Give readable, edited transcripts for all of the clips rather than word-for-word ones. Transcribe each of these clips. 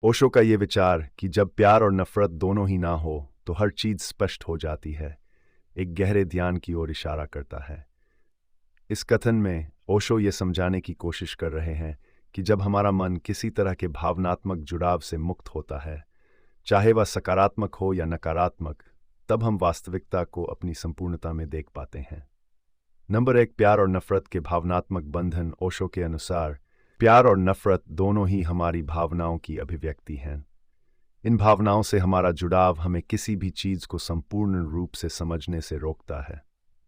ओशो का ये विचार कि जब प्यार और नफरत दोनों ही ना हो तो हर चीज स्पष्ट हो जाती है, एक गहरे ध्यान की ओर इशारा करता है। इस कथन में ओशो ये समझाने की कोशिश कर रहे हैं कि जब हमारा मन किसी तरह के भावनात्मक जुड़ाव से मुक्त होता है, चाहे वह सकारात्मक हो या नकारात्मक, तब हम वास्तविकता को अपनी संपूर्णता में देख पाते हैं। नंबर 1, प्यार और नफरत के भावनात्मक बंधन। ओशो के अनुसार प्यार और नफरत दोनों ही हमारी भावनाओं की अभिव्यक्ति हैं। इन भावनाओं से हमारा जुड़ाव हमें किसी भी चीज को संपूर्ण रूप से समझने से रोकता है।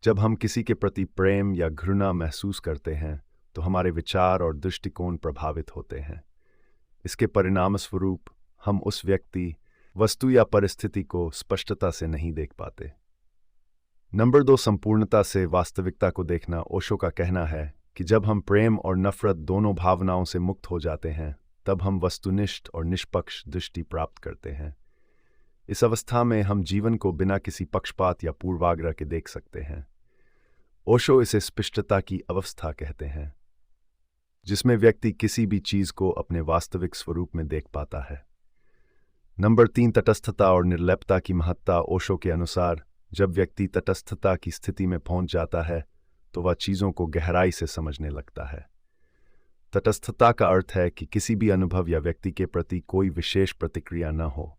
जब हम किसी के प्रति प्रेम या घृणा महसूस करते हैं तो हमारे विचार और दृष्टिकोण प्रभावित होते हैं। इसके परिणामस्वरूप हम उस व्यक्ति, वस्तु या परिस्थिति को स्पष्टता से नहीं देख पाते। नंबर 2, संपूर्णता से वास्तविकता को देखना। ओशो का कहना है कि जब हम प्रेम और नफरत दोनों भावनाओं से मुक्त हो जाते हैं, तब हम वस्तुनिष्ठ और निष्पक्ष दृष्टि प्राप्त करते हैं। इस अवस्था में हम जीवन को बिना किसी पक्षपात या पूर्वाग्रह के देख सकते हैं। ओशो इसे स्पष्टता की अवस्था कहते हैं, जिसमें व्यक्ति किसी भी चीज को अपने वास्तविक स्वरूप में देख पाता है। नंबर 3, तटस्थता और निर्लिप्तता की महत्ता। ओशो के अनुसार जब व्यक्ति तटस्थता की स्थिति में पहुंच जाता है तो वह चीजों को गहराई से समझने लगता है। तटस्थता का अर्थ है कि किसी भी अनुभव या व्यक्ति के प्रति कोई विशेष प्रतिक्रिया न हो।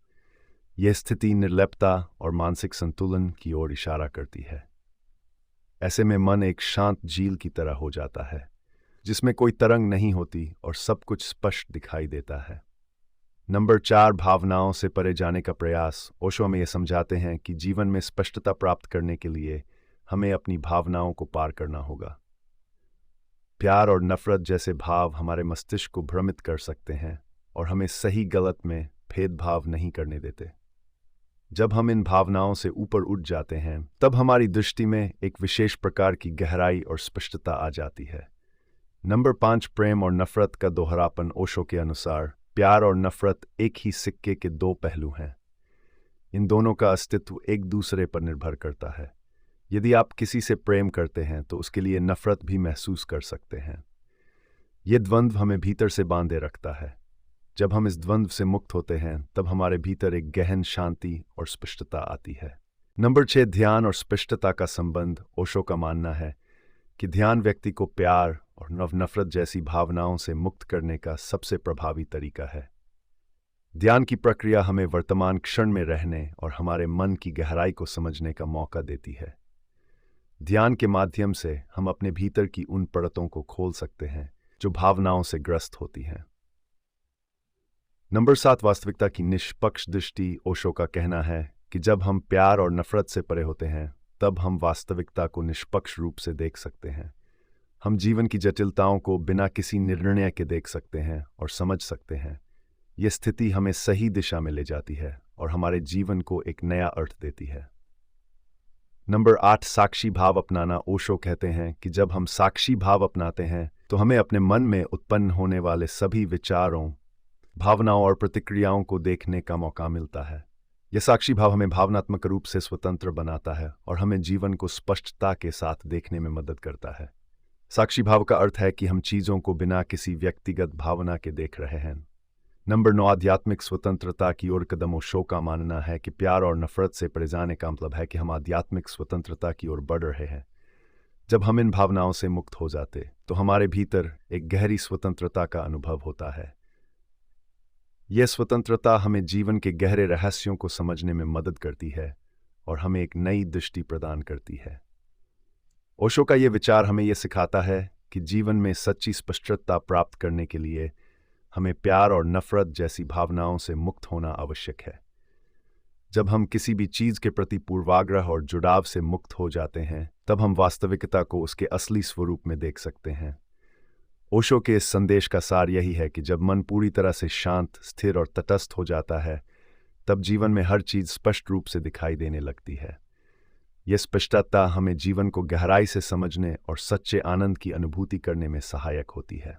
यह स्थिति निर्लिप्तता और मानसिक संतुलन की ओर इशारा करती है। ऐसे में मन एक शांत झील की तरह हो जाता है, जिसमें कोई तरंग नहीं होती और सब कुछ स्पष्ट दिखाई देता है। नंबर 4, भावनाओं से परे जाने का प्रयास। ओशो में यह समझाते हैं कि जीवन में स्पष्टता प्राप्त करने के लिए हमें अपनी भावनाओं को पार करना होगा। प्यार और नफरत जैसे भाव हमारे मस्तिष्क को भ्रमित कर सकते हैं और हमें सही गलत में भेदभाव नहीं करने देते। जब हम इन भावनाओं से ऊपर उठ जाते हैं, तब हमारी दृष्टि में एक विशेष प्रकार की गहराई और स्पष्टता आ जाती है। नंबर 5, प्रेम और नफरत का दोहरापन। ओशो के अनुसार प्यार और नफरत एक ही सिक्के के दो पहलू हैं। इन दोनों का अस्तित्व एक दूसरे पर निर्भर करता है। यदि आप किसी से प्रेम करते हैं तो उसके लिए नफरत भी महसूस कर सकते हैं। यह द्वंद्व हमें भीतर से बांधे रखता है। जब हम इस द्वंद्व से मुक्त होते हैं, तब हमारे भीतर एक गहन शांति और स्पष्टता आती है। नंबर 6, ध्यान और स्पष्टता का संबंध। ओशो का मानना है कि ध्यान व्यक्ति को प्यार और नफरत जैसी भावनाओं से मुक्त करने का सबसे प्रभावी तरीका है। ध्यान की प्रक्रिया हमें वर्तमान क्षण में रहने और हमारे मन की गहराई को समझने का मौका देती है। ध्यान के माध्यम से हम अपने भीतर की उन परतों को खोल सकते हैं जो भावनाओं से ग्रस्त होती हैं। नंबर 7, वास्तविकता की निष्पक्ष दृष्टि। ओशो का कहना है कि जब हम प्यार और नफरत से परे होते हैं, तब हम वास्तविकता को निष्पक्ष रूप से देख सकते हैं। हम जीवन की जटिलताओं को बिना किसी निर्णय के देख सकते हैं और समझ सकते हैं। यह स्थिति हमें सही दिशा में ले जाती है और हमारे जीवन को एक नया अर्थ देती है। नंबर 8, साक्षी भाव अपनाना। ओशो कहते हैं कि जब हम साक्षी भाव अपनाते हैं तो हमें अपने मन में उत्पन्न होने वाले सभी विचारों, भावनाओं और प्रतिक्रियाओं को देखने का मौका मिलता है। यह साक्षी भाव हमें भावनात्मक रूप से स्वतंत्र बनाता है और हमें जीवन को स्पष्टता के साथ देखने में मदद करता है। साक्षी भाव का अर्थ है कि हम चीजों को बिना किसी व्यक्तिगत भावना के देख रहे हैं। नंबर 9, आध्यात्मिक स्वतंत्रता की ओर कदम। ओशो का मानना है कि प्यार और नफरत से परे जाने का मतलब है कि हम आध्यात्मिक स्वतंत्रता की ओर बढ़ रहे हैं। जब हम इन भावनाओं से मुक्त हो जाते तो हमारे भीतर एक गहरी स्वतंत्रता का अनुभव होता है। यह स्वतंत्रता हमें जीवन के गहरे रहस्यों को समझने में मदद करती है और हमें एक नई दृष्टि प्रदान करती है। ओशो का यह विचार हमें यह सिखाता है कि जीवन में सच्ची स्पष्टता प्राप्त करने के लिए हमें प्यार और नफरत जैसी भावनाओं से मुक्त होना आवश्यक है। जब हम किसी भी चीज के प्रति पूर्वाग्रह और जुड़ाव से मुक्त हो जाते हैं, तब हम वास्तविकता को उसके असली स्वरूप में देख सकते हैं। ओशो के इस संदेश का सार यही है कि जब मन पूरी तरह से शांत, स्थिर और तटस्थ हो जाता है, तब जीवन में हर चीज स्पष्ट रूप से दिखाई देने लगती है। यह स्पष्टता हमें जीवन को गहराई से समझने और सच्चे आनंद की अनुभूति करने में सहायक होती है।